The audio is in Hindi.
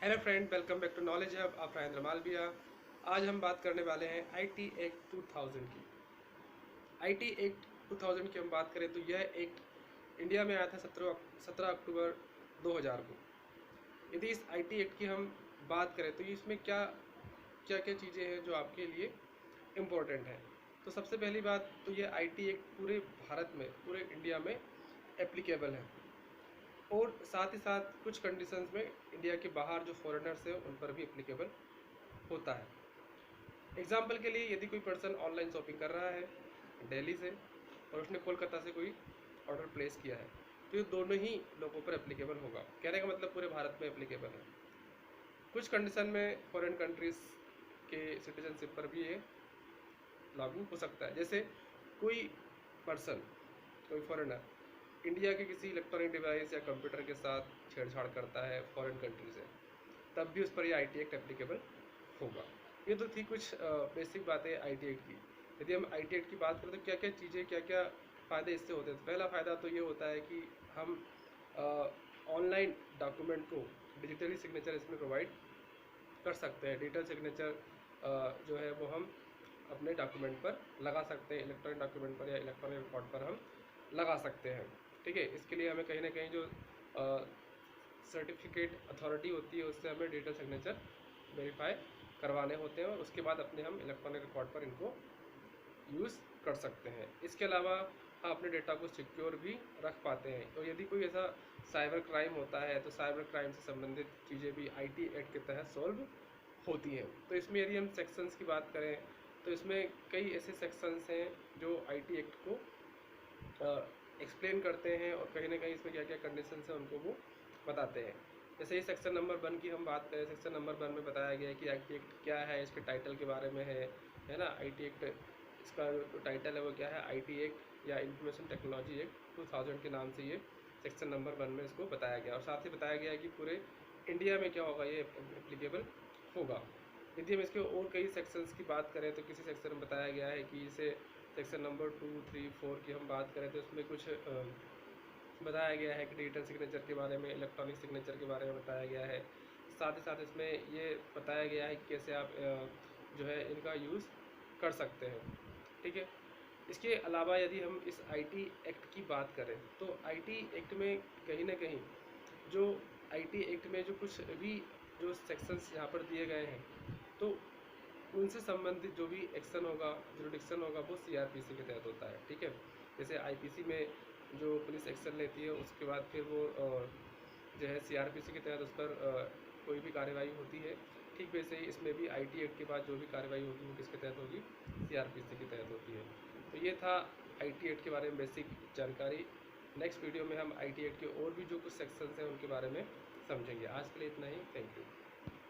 Hello friend, welcome back to knowledge hub. आप राजेंद्र मालविया। आज हम बात करने वाले हैं आईटी एक्ट 2000 की। आईटी एक्ट 2000 की हम बात करें तो यह एक्ट इंडिया में आया था 17 अक्टूबर 2000 को। यदि इस आईटी एक्ट की हम बात करें तो इसमें क्या क्या क्या चीज़ें हैं जो आपके लिए इम्पोर्टेंट हैं। तो सबसे पहली बात तो ये आईटी एक्ट पूरे भारत में, पूरे इंडिया में एप्लीकेबल है और साथ ही साथ कुछ कंडीशंस में इंडिया के बाहर जो फॉरेनर्स हैं उन पर भी एप्लीकेबल होता है। एग्जाम्पल के लिए, यदि कोई पर्सन ऑनलाइन शॉपिंग कर रहा है दिल्ली से और उसने कोलकाता से कोई ऑर्डर प्लेस किया है तो ये दोनों ही लोगों पर एप्लीकेबल होगा। कहने का मतलब पूरे भारत में एप्लीकेबल है। कुछ कंडीशन में फॉरेन कंट्रीज़ के सिटीजनशिप पर भी ये लागू हो सकता है। जैसे कोई पर्सन, कोई फॉरेनर इंडिया के किसी इलेक्ट्रॉनिक डिवाइस या कंप्यूटर के साथ छेड़छाड़ करता है फॉरेन कंट्री से, तब भी उस पर ये आईटी एक्ट एप्लीकेबल होगा। ये तो थी कुछ बेसिक बातें आईटी एक्ट की। यदि हम आईटी एक्ट की बात करें तो क्या क्या चीज़ें, क्या क्या फ़ायदे इससे होते हैं। तो पहला फ़ायदा तो ये होता है कि हम ऑनलाइन डॉक्यूमेंट को डिजिटली सिग्नेचर इसमें प्रोवाइड कर सकते हैं। डिजिटल सिग्नेचर जो है वो हम अपने डॉक्यूमेंट पर लगा सकते हैं, इलेक्ट्रॉनिक डॉक्यूमेंट पर या इलेक्ट्रॉनिक रिकॉर्ड पर हम लगा सकते हैं। ठीक है, इसके लिए हमें कहीं ना कहीं जो सर्टिफिकेट अथॉरिटी होती है उससे हमें डिजिटल सिग्नेचर वेरीफाई करवाने होते हैं और उसके बाद अपने हम इलेक्ट्रॉनिक रिकॉर्ड पर इनको यूज़ कर सकते हैं। इसके अलावा हम अपने डेटा को सिक्योर भी रख पाते हैं। और यदि कोई ऐसा साइबर क्राइम होता है तो साइबर क्राइम से संबंधित चीज़ें भी आईटी एक्ट के तहत सॉल्व होती हैं। तो इसमें यदि हम सेक्शंस की बात करें तो इसमें कई ऐसे सेक्शंस हैं जो आईटी एक्ट को एक्सप्लेन करते हैं और कहीं ना कहीं इसमें क्या क्या कंडीशंस हैं उनको वो बताते हैं। जैसे ही सेक्शन नंबर 1 की हम बात करें, सेक्शन नंबर 1 में बताया गया है कि आईटी एक्ट क्या है, इसके टाइटल के बारे में है ना। आईटी एक्ट, इसका जो टाइटल है वो क्या है, आईटी एक्ट या इंफॉर्मेशन टेक्नोलॉजी एक्ट 2000 के नाम से ये सेक्शन नंबर 1 में इसको बताया गया। और साथ ही बताया गया है कि पूरे इंडिया में क्या होगा, ये एप्लीकेबल होगा। यदि हम इसके और कई सेक्शंस की बात करें तो किसी सेक्शन में बताया गया है कि इसे सेक्शन नंबर 2, 3, 4 की हम बात करें तो इसमें कुछ बताया गया है कि डिजिटल सिग्नेचर के बारे में, इलेक्ट्रॉनिक सिग्नेचर के बारे में बताया गया है। साथ ही साथ इसमें ये बताया गया है कि कैसे आप जो है इनका यूज़ कर सकते हैं। ठीक है, इसके अलावा यदि हम इस आईटी एक्ट की बात करें तो आईटी एक्ट में कहीं ना कहीं जो आईटी एक्ट में जो कुछ भी जो सेक्शंस यहाँ पर दिए गए हैं तो उनसे संबंधित जो भी एक्शन होगा, जुरिडिक्शन होगा, वो सीआरपीसी के तहत होता है। ठीक है, जैसे आईपीसी में जो पुलिस एक्शन लेती है उसके बाद फिर वो जो है सीआरपीसी के तहत उस पर कोई भी कार्रवाई होती है। ठीक वैसे ही इसमें भी आईटी एक्ट के बाद जो भी कार्रवाई होगी वो किसके तहत होगी, सीआरपीसी के तहत होती है। तो ये था आईटी एक्ट के बारे में बेसिक जानकारी। नेक्स्ट वीडियो में हम आईटी एक्ट के और भी जो कुछ सेक्शंस हैं उनके बारे में समझेंगे। आज के लिए इतना ही। Thank you.